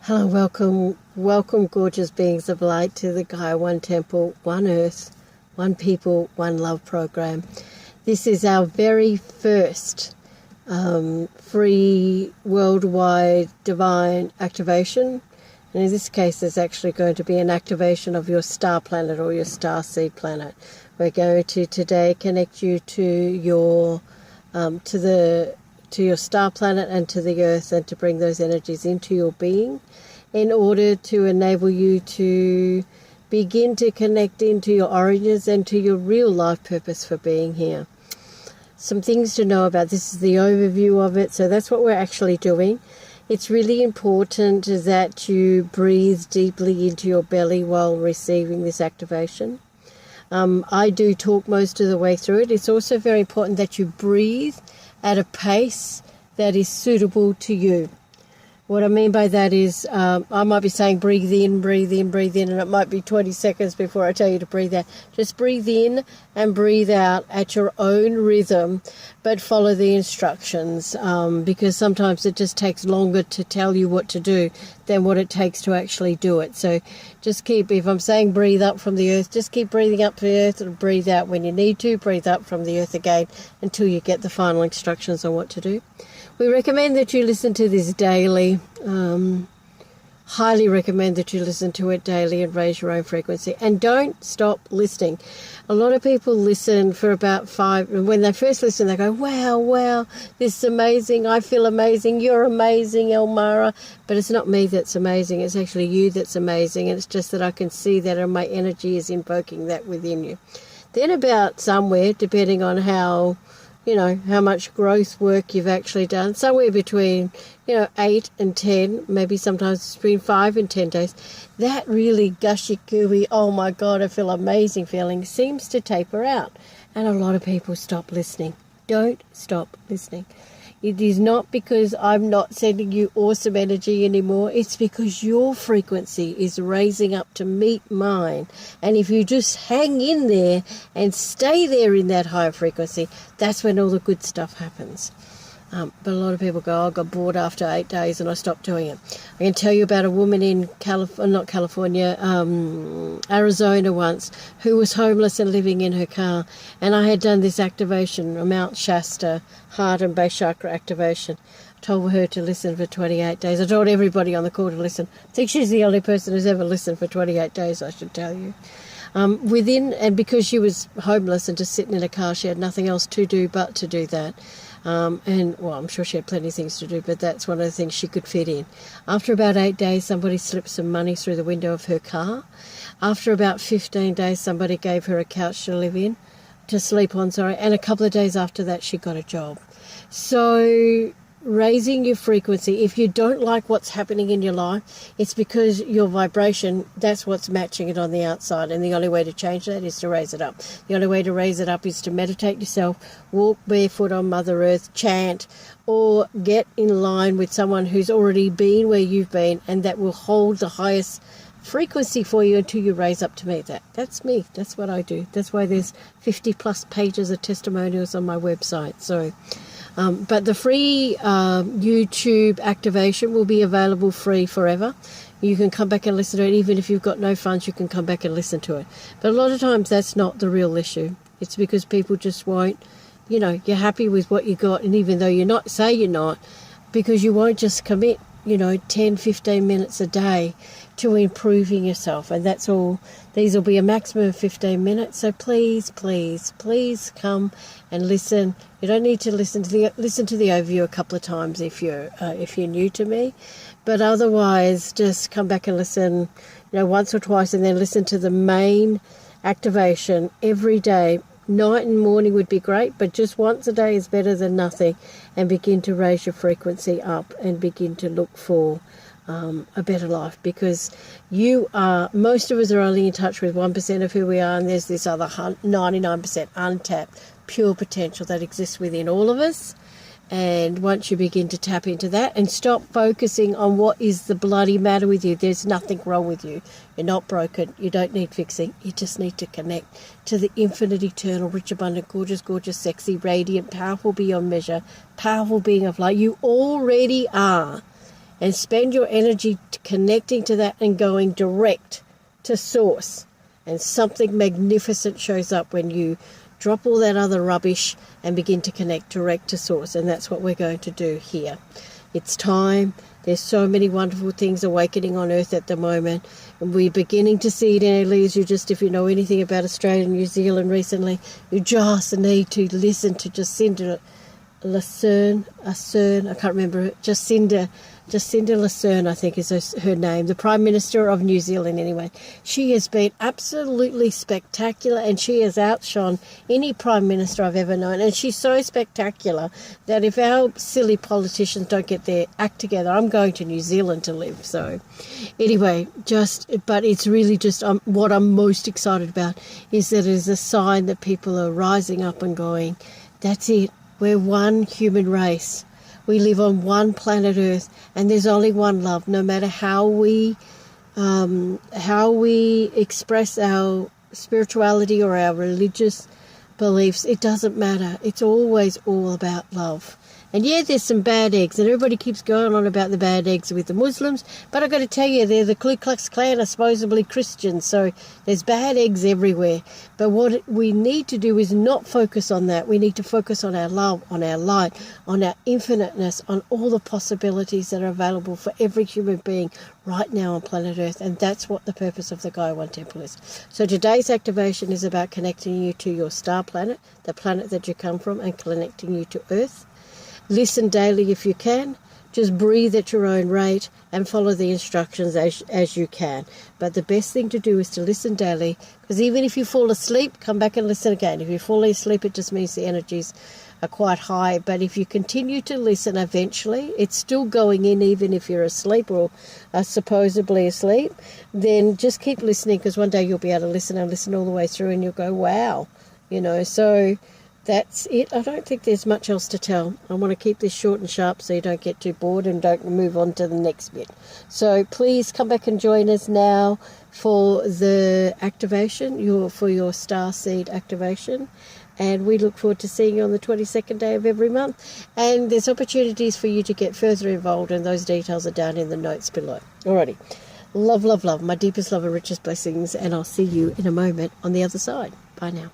Hello, welcome, gorgeous beings of light to the Gaia One Temple, One Earth, One People, One Love program. This is our very first free worldwide divine activation. And in this case, there's actually going to be an activation of your star planet or your star seed planet. We're going to today connect you to your to your star planet and to the earth, and to bring those energies into your being in order to enable you to begin to connect into your origins and to your real life purpose for being here. Some things to know about this is the overview of it. So that's what we're actually doing. It's really important that you breathe deeply into your belly while receiving this activation. I do talk most of the way through it. It's also very important that you breathe at a pace that is suitable to you. What I mean by that is I might be saying breathe in, and it might be 20 seconds before I tell you to breathe out. Just breathe in and breathe out at your own rhythm, but follow the instructions because sometimes it just takes longer to tell you what to do than what it takes to actually do it. So just if I'm saying breathe up from the earth, just keep breathing up from the earth and breathe out when you need to. Breathe up from the earth again until you get the final instructions on what to do. We recommend that you listen to this daily. Highly recommend that you listen to it daily and raise your own frequency. And don't stop listening. A lot of people listen for about 5, and when they first listen, they go, wow, this is amazing. I feel amazing. You're amazing, Elmara. But it's not me that's amazing. It's actually you that's amazing. And it's just that I can see that, and my energy is invoking that within you. Then about somewhere, depending on how much growth work you've actually done, somewhere between, 8 and 10, maybe sometimes between 5 and 10 days, that really gushy, gooey, oh my God, I feel amazing feeling seems to taper out. And a lot of people stop listening. Don't stop listening. It is not because I'm not sending you awesome energy anymore. It's because your frequency is raising up to meet mine. And if you just hang in there and stay there in that higher frequency, that's when all the good stuff happens. But a lot of people go, I got bored after 8 days and I stopped doing it. I can tell you about a woman in Arizona once, who was homeless and living in her car. And I had done this activation, a Mount Shasta heart and base chakra activation. I told her to listen for 28 days. I told everybody on the call to listen. I think she's the only person who's ever listened for 28 days, I should tell you. And because she was homeless and just sitting in a car, she had nothing else to do but to do that. I'm sure she had plenty of things to do, but that's one of the things she could fit in. After about 8 days, somebody slipped some money through the window of her car. After about 15 days, somebody gave her a couch to sleep on, and a couple of days after that, she got a job. So raising your frequency, if you don't like what's happening in your life, it's because your vibration, that's what's matching it on the outside, and the only way to change that is to raise it up. The only way to raise it up is to meditate yourself, walk barefoot on Mother Earth, chant, or get in line with someone who's already been where you've been, and that will hold the highest frequency for you until you raise up to me. That's me. That's what I do. That's why there's 50 plus pages of testimonials on my website. So but the free YouTube activation will be available free forever. You can come back and listen to it. Even if you've got no funds, you can come back and listen to it. But a lot of times that's not the real issue. It's because people just won't, you're happy with what you got. And even though you're not, because you won't just commit, 10, 15 minutes a day to improving yourself. And that's all. These will be a maximum of 15 minutes. So please come and listen. You don't need to listen to the overview a couple of times if you're new to me. But otherwise, just come back and listen, once or twice, and then listen to the main activation every day. Night and morning would be great, but just once a day is better than nothing, and begin to raise your frequency up and begin to look for a better life, because most of us are only in touch with 1% of who we are, and there's this other 99% untapped pure potential that exists within all of us. And once you begin to tap into that and stop focusing on what is the bloody matter with you, there's nothing wrong with you. You're not broken. You don't need fixing. You just need to connect to the infinite, eternal, rich, abundant, gorgeous, sexy, radiant, powerful beyond measure, powerful being of light. You already are. and spend your energy connecting to that and going direct to source. And something magnificent shows up when you drop all that other rubbish and begin to connect direct to source. And that's what we're going to do here. It's time. There's so many wonderful things awakening on Earth at the moment. And we're beginning to see it in our leaves. If you know anything about Australia and New Zealand recently, you just need to listen to Jacinda Lucerne, I can't remember it, Jacinda Lucerne, I think is her name, the Prime Minister of New Zealand anyway. She has been absolutely spectacular, and she has outshone any Prime Minister I've ever known. And she's so spectacular that if our silly politicians don't get their act together, I'm going to New Zealand to live. So anyway, but it's really just what I'm most excited about is that it is a sign that people are rising up and going, that's it. We're one human race. We live on one planet Earth, and there's only one love. No matter how we express our spirituality or our religious beliefs, it doesn't matter. It's always all about love. And yeah, there's some bad eggs, and everybody keeps going on about the bad eggs with the Muslims, but I've got to tell you, they're the Ku Klux Klan are supposedly Christians, so there's bad eggs everywhere. But what we need to do is not focus on that. We need to focus on our love, on our light, on our infiniteness, on all the possibilities that are available for every human being right now on planet Earth, and that's what the purpose of the Gaia One Temple is. So today's activation is about connecting you to your star planet, the planet that you come from, and connecting you to Earth. Listen daily if you can. Just breathe at your own rate and follow the instructions as you can. But the best thing to do is to listen daily, because even if you fall asleep, come back and listen again. If you fall asleep, it just means the energies are quite high. But if you continue to listen, eventually it's still going in even if you're asleep or are supposedly asleep. Then just keep listening, because one day you'll be able to listen and listen all the way through, and you'll go, wow, so that's it. I don't think there's much else to tell. I want to keep this short and sharp so you don't get too bored and don't move on to the next bit. So please come back and join us now for the activation, for your star seed activation. And we look forward to seeing you on the 22nd day of every month. And there's opportunities for you to get further involved, and those details are down in the notes below. Alrighty. Love, love, love. My deepest love and richest blessings. And I'll see you in a moment on the other side. Bye now.